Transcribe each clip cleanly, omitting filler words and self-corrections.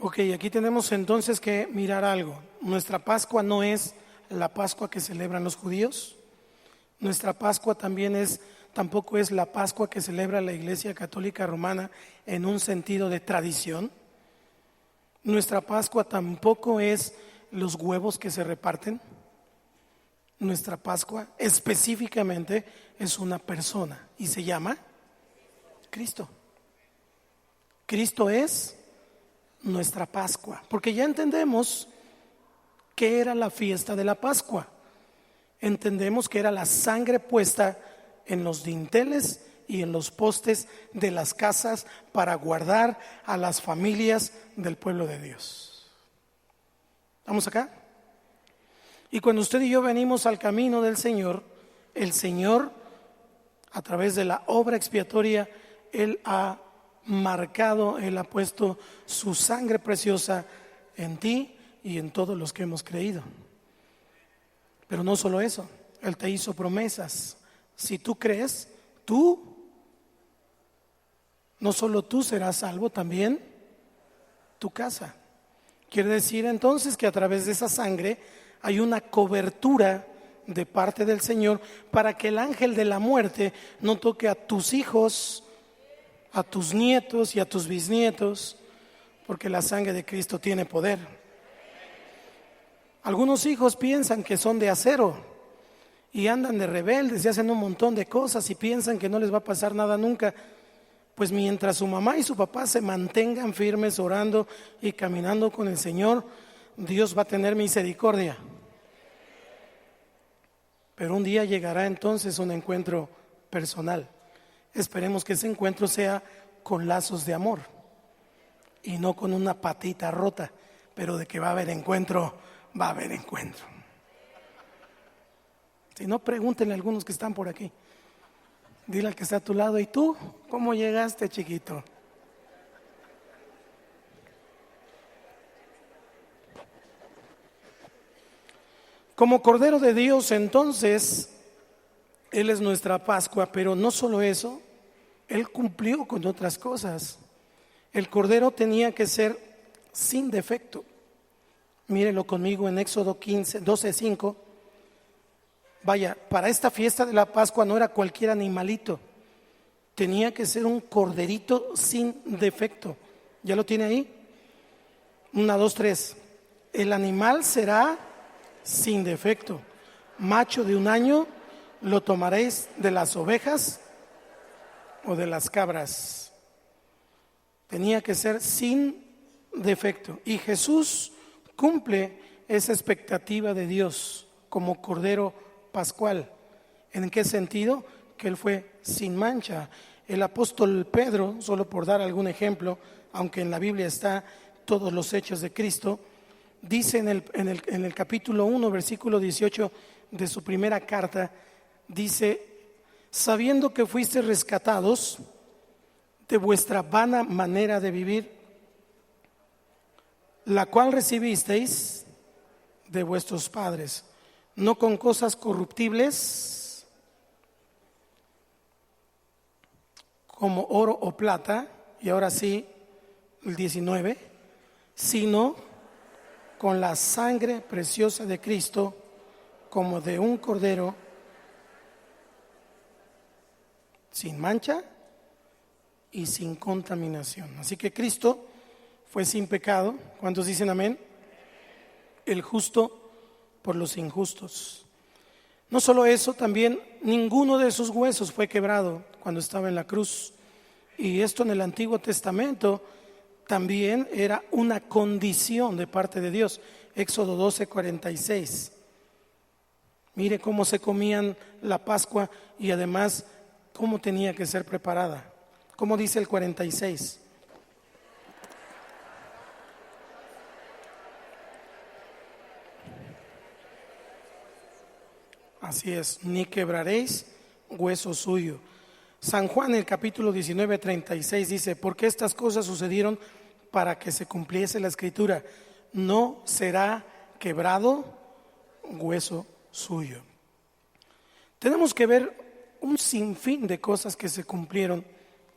Ok, aquí tenemos entonces que mirar algo. Nuestra Pascua no es la Pascua que celebran los judíos. Nuestra Pascua tampoco es la Pascua que celebra la Iglesia Católica Romana en un sentido de tradición. Nuestra Pascua tampoco es los huevos que se reparten. Nuestra Pascua específicamente es una persona y se llama Cristo. Cristo es nuestra Pascua, porque ya entendemos qué era la fiesta de la Pascua. Entendemos que era la sangre puesta en los dinteles y en los postes de las casas para guardar a las familias del pueblo de Dios. ¿Estamos acá? Y cuando usted y yo venimos al camino del Señor, el Señor, a través de la obra expiatoria, Él ha marcado, Él ha puesto su sangre preciosa en ti y en todos los que hemos creído. Pero no solo eso, Él te hizo promesas. Si tú crees, no solo tú serás salvo, también tu casa. Quiere decir entonces que a través de esa sangre hay una cobertura de parte del Señor para que el ángel de la muerte no toque a tus hijos, a tus nietos y a tus bisnietos, porque la sangre de Cristo tiene poder. Algunos hijos piensan que son de acero y andan de rebeldes y hacen un montón de cosas y piensan que no les va a pasar nada nunca. Pues mientras su mamá y su papá se mantengan firmes orando y caminando con el Señor, Dios va a tener misericordia. Pero un día llegará entonces un encuentro personal. Esperemos que ese encuentro sea con lazos de amor y no con una patita rota, pero de que va a haber encuentro, va a haber encuentro. Si no, pregúntenle a algunos que están por aquí. Dile al que está a tu lado: ¿y tú cómo llegaste, chiquito? Como Cordero de Dios, entonces, Él es nuestra Pascua, pero no solo eso, Él cumplió con otras cosas. El Cordero tenía que ser sin defecto. Mírenlo conmigo en Éxodo 12:5. Vaya, para esta fiesta de la Pascua no era cualquier animalito, tenía que ser un corderito sin defecto. ¿Ya lo tiene ahí? 1, 2, 3. El animal será sin defecto, macho de 1 año, lo tomaréis de las ovejas o de las cabras. Tenía que ser sin defecto. Y Jesús cumple esa expectativa de Dios como Cordero Pascual. ¿En qué sentido? Que Él fue sin mancha. El apóstol Pedro, solo por dar algún ejemplo, aunque en la Biblia está todos los hechos de Cristo, dice en el capítulo 1, versículo 18 de su primera carta, dice: sabiendo que fuisteis rescatados de vuestra vana manera de vivir, la cual recibisteis de vuestros padres, no con cosas corruptibles como oro o plata, y ahora sí, el 19, sino con la sangre preciosa de Cristo, como de un cordero sin mancha y sin contaminación. Así que Cristo fue sin pecado. ¿Cuántos dicen amén? El justo por los injustos. No solo eso, también ninguno de sus huesos fue quebrado cuando estaba en la cruz. Y esto en el Antiguo Testamento también era una condición de parte de Dios. Éxodo 12:46. Mire cómo se comían la Pascua y además cómo tenía que ser preparada. ¿Cómo dice el 46? Así es, ni quebraréis hueso suyo. San Juan, el capítulo 19:36 dice: porque estas cosas sucedieron para que se cumpliese la escritura, no será quebrado hueso suyo. Tenemos que ver un sinfín de cosas que se cumplieron,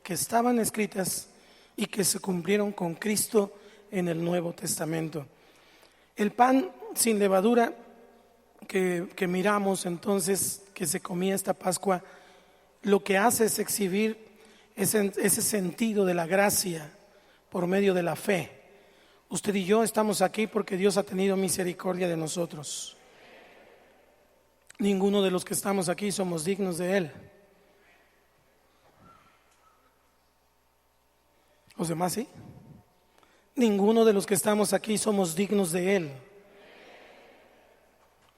que estaban escritas y que se cumplieron con Cristo en el Nuevo Testamento. El pan sin levadura que miramos entonces, que se comía esta Pascua, lo que hace es exhibir ese sentido de la gracia por medio de la fe. Usted y yo estamos aquí porque Dios ha tenido misericordia de nosotros. Ninguno de los que estamos aquí somos dignos de Él. ¿Los demás sí? Ninguno de los que estamos aquí somos dignos de Él.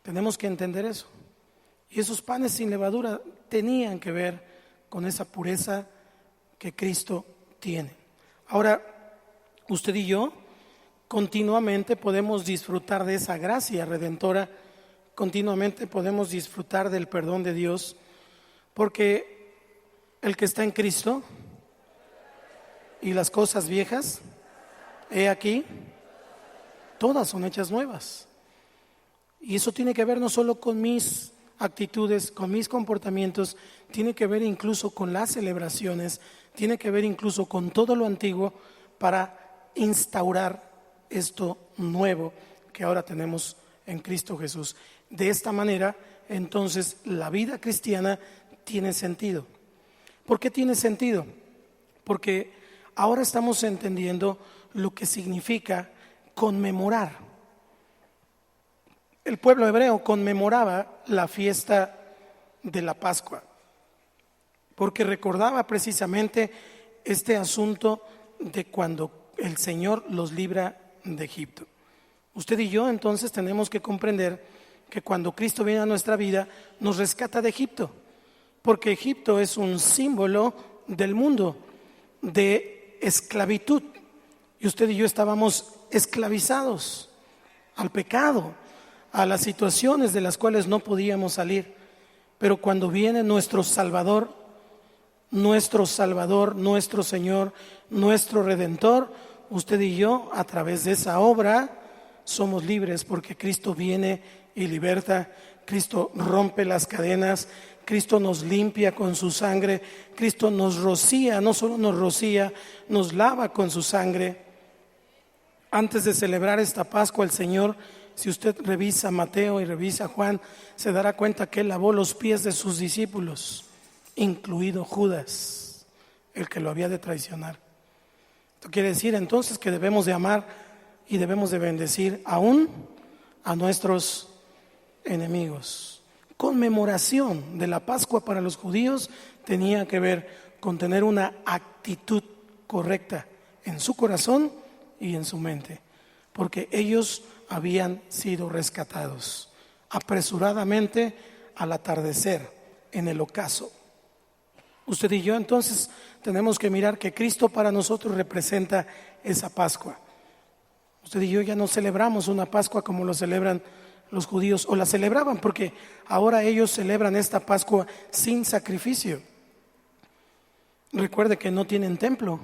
Tenemos que entender eso. Y esos panes sin levadura tenían que ver con esa pureza que Cristo tiene. Ahora, usted y yo continuamente podemos disfrutar de esa gracia redentora, continuamente podemos disfrutar del perdón de Dios, porque el que está en Cristo y las cosas viejas, he aquí, todas son hechas nuevas. Y eso tiene que ver no solo con mis actitudes, con mis comportamientos, tiene que ver incluso con las celebraciones, tiene que ver incluso con todo lo antiguo para instaurar esto nuevo que ahora tenemos en Cristo Jesús. De esta manera, entonces, la vida cristiana tiene sentido. ¿Por qué tiene sentido? Porque ahora estamos entendiendo lo que significa conmemorar. El pueblo hebreo conmemoraba la fiesta de la Pascua, porque recordaba precisamente este asunto de cuando el Señor los libra de Egipto. Usted y yo entonces tenemos que comprender que cuando Cristo viene a nuestra vida nos rescata de Egipto, porque Egipto es un símbolo del mundo, de esclavitud, y usted y yo estábamos esclavizados al pecado, a las situaciones de las cuales no podíamos salir. Pero cuando viene nuestro Salvador, nuestro Señor, nuestro Redentor, usted y yo, a través de esa obra, somos libres, porque Cristo viene y liberta, Cristo rompe las cadenas, Cristo nos limpia con su sangre, Cristo nos rocía, no solo nos rocía, nos lava con su sangre. Antes de celebrar esta Pascua, el Señor, si usted revisa Mateo y revisa Juan, se dará cuenta que Él lavó los pies de sus discípulos, incluido Judas, el que lo había de traicionar. Esto quiere decir entonces que debemos de amar y debemos de bendecir aún a nuestros enemigos. Conmemoración de la Pascua para los judíos tenía que ver con tener una actitud correcta en su corazón y en su mente, porque ellos habían sido rescatados apresuradamente al atardecer en el ocaso. Usted y yo entonces tenemos que mirar que Cristo para nosotros representa esa Pascua. Usted y yo ya no celebramos una Pascua como lo celebran los judíos, o la celebraban, porque ahora ellos celebran esta Pascua sin sacrificio. Recuerde que no tienen templo,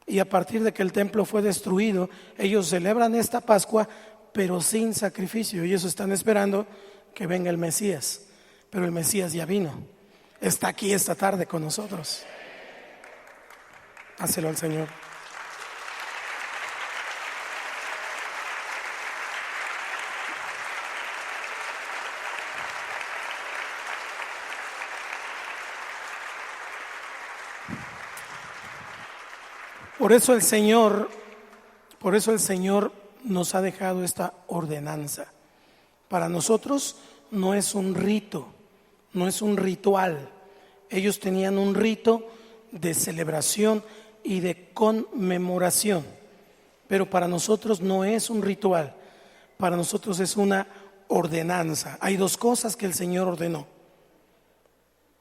y a partir de que el templo fue destruido, ellos celebran esta Pascua, pero sin sacrificio. Ellos están esperando que venga el Mesías, pero el Mesías ya vino, está aquí esta tarde con nosotros. Hácelo al Señor. Por eso el Señor nos ha dejado esta ordenanza. Para nosotros no es un rito, no es un ritual. Ellos tenían un rito de celebración y de conmemoración, pero para nosotros no es un ritual, para nosotros es una ordenanza. Hay dos cosas que el Señor ordenó,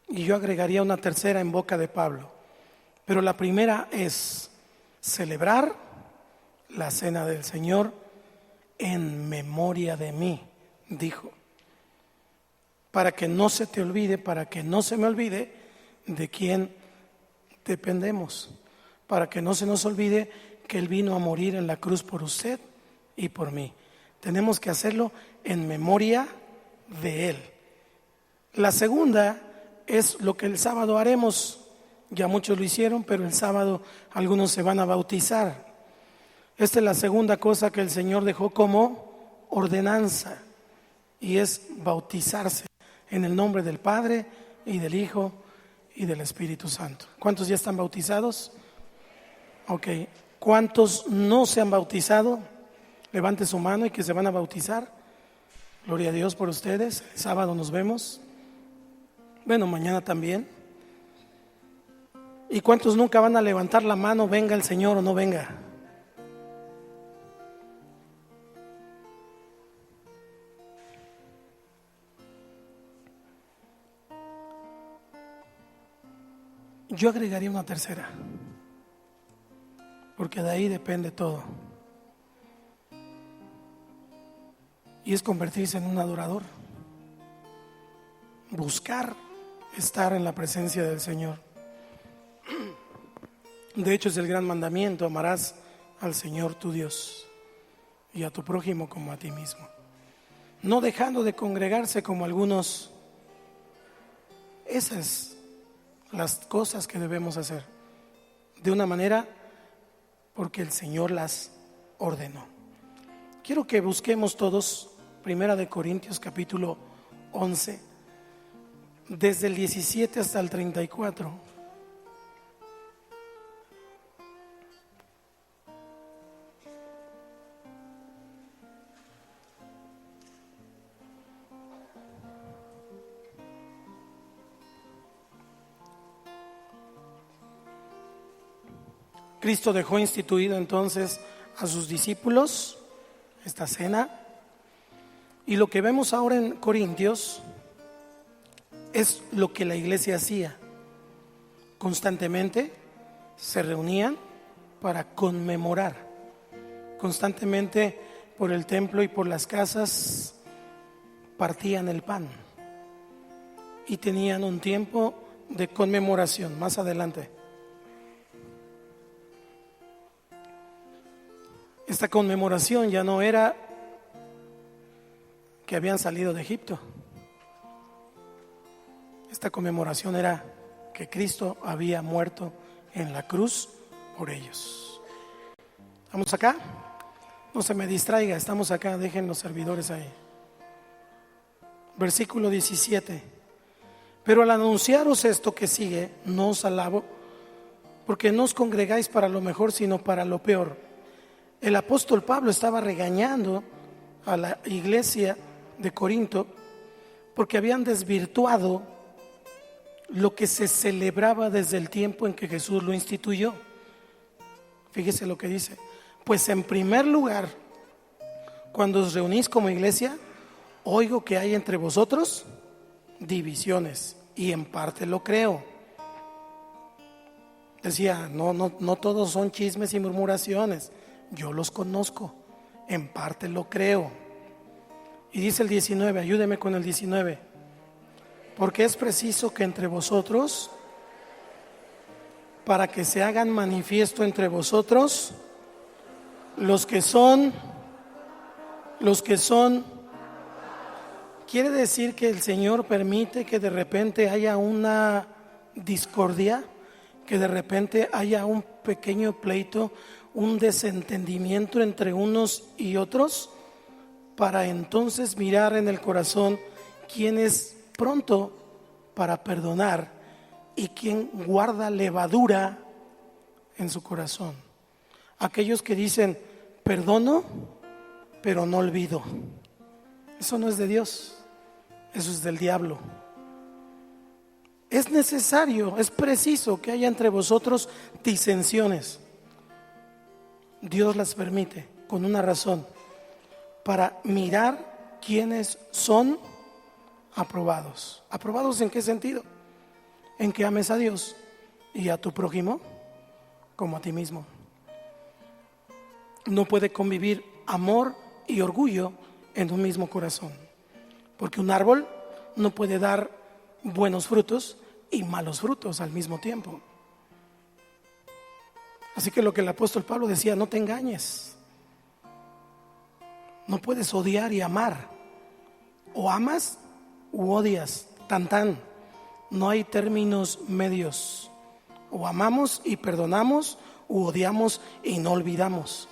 y yo agregaría una tercera en boca de Pablo, pero la primera es celebrar la cena del Señor en memoria de mí, dijo, para que no se te olvide, para que no se me olvide de quién dependemos, para que no se nos olvide que Él vino a morir en la cruz por usted y por mí. Tenemos que hacerlo en memoria de Él. La segunda es lo que el sábado haremos. Ya muchos lo hicieron, pero el sábado algunos se van a bautizar. Esta es la segunda cosa que el Señor dejó como ordenanza, y es bautizarse en el nombre del Padre y del Hijo y del Espíritu Santo. ¿Cuántos ya están bautizados? Ok. ¿Cuántos no se han bautizado? Levante su mano y que se van a bautizar. Gloria a Dios por ustedes. El sábado nos vemos. Bueno, mañana también. ¿Y cuántos nunca van a levantar la mano, venga el Señor o no venga? Yo agregaría una tercera, porque de ahí depende todo. Y es convertirse en un adorador. Buscar estar en la presencia del Señor. De hecho es el gran mandamiento: amarás al Señor tu Dios y a tu prójimo como a ti mismo. No dejando de congregarse como algunos. Esas las cosas que debemos hacer de una manera porque el Señor las ordenó. Quiero que busquemos todos Primera de Corintios capítulo 11, desde el 17 hasta el 34. Cristo dejó instituido entonces a sus discípulos esta cena, y lo que vemos ahora en Corintios es lo que la iglesia hacía. Constantemente se reunían para conmemorar, constantemente por el templo y por las casas partían el pan y tenían un tiempo de conmemoración. Más adelante, esta conmemoración ya no era que habían salido de Egipto. Esta conmemoración era que Cristo había muerto en la cruz por ellos. ¿Estamos acá? No se me distraiga, estamos acá, dejen los servidores ahí. Versículo 17. Pero al anunciaros esto que sigue, no os alabo, porque no os congregáis para lo mejor, sino para lo peor. El apóstol Pablo estaba regañando a la iglesia de Corinto porque habían desvirtuado lo que se celebraba desde el tiempo en que Jesús lo instituyó. Fíjese lo que dice: pues en primer lugar, cuando os reunís como iglesia, oigo que hay entre vosotros divisiones, y en parte lo creo. Decía, no todos son chismes y murmuraciones, yo los conozco, en parte lo creo. Y dice el 19, ayúdeme con el 19. Porque es preciso que entre vosotros, para que se hagan manifiesto entre vosotros los que son, quiere decir que el Señor permite que de repente haya una discordia, que de repente haya un pequeño pleito, un desentendimiento entre unos y otros, para entonces mirar en el corazón quién es pronto para perdonar y quién guarda levadura en su corazón. Aquellos que dicen perdono pero no olvido, eso no es de Dios, eso es del diablo. Es necesario, es preciso que haya entre vosotros disensiones. Dios las permite con una razón: para mirar quiénes son aprobados. ¿Aprobados en qué sentido? En que ames a Dios y a tu prójimo como a ti mismo. No puede convivir amor y orgullo en un mismo corazón, porque un árbol no puede dar buenos frutos y malos frutos al mismo tiempo. Así que lo que el apóstol Pablo decía: no te engañes. No puedes odiar y amar. O amas u odias, tan tan. No hay términos medios. O amamos y perdonamos, u odiamos y no olvidamos.